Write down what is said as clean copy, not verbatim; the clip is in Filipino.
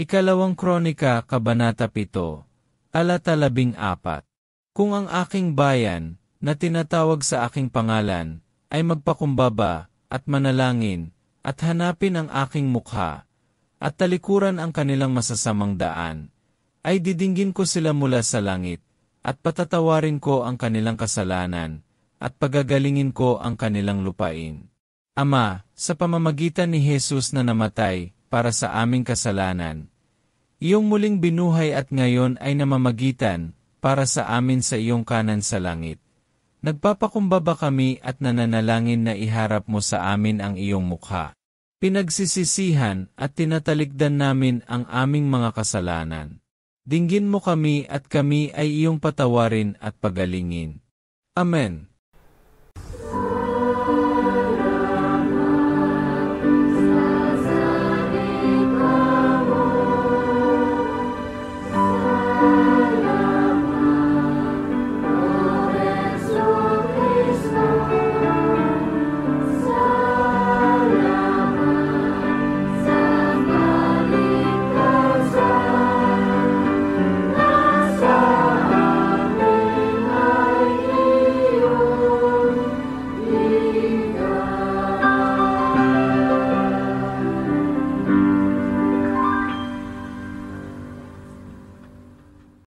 Ikalawang Kronika, Kabanata 7, Talata 14. Kung ang aking bayan, na tinatawag sa aking pangalan, ay magpakumbaba, at manalangin, at hanapin ang aking mukha, at talikuran ang kanilang masasamang daan, ay didinggin ko sila mula sa langit, at patatawarin ko ang kanilang kasalanan, at pagagalingin ko ang kanilang lupain. Ama, sa pamamagitan ni Jesus na namatay, para sa aming kasalanan, iyong muling binuhay at ngayon ay namamagitan, para sa amin sa iyong kanan sa langit. Nagpapakumbaba kami at nananalangin na iharap mo sa amin ang iyong mukha. Pinagsisisihan at tinatalikdan namin ang aming mga kasalanan. Dinggin mo kami at kami ay iyong patawarin at pagalingin. Amen.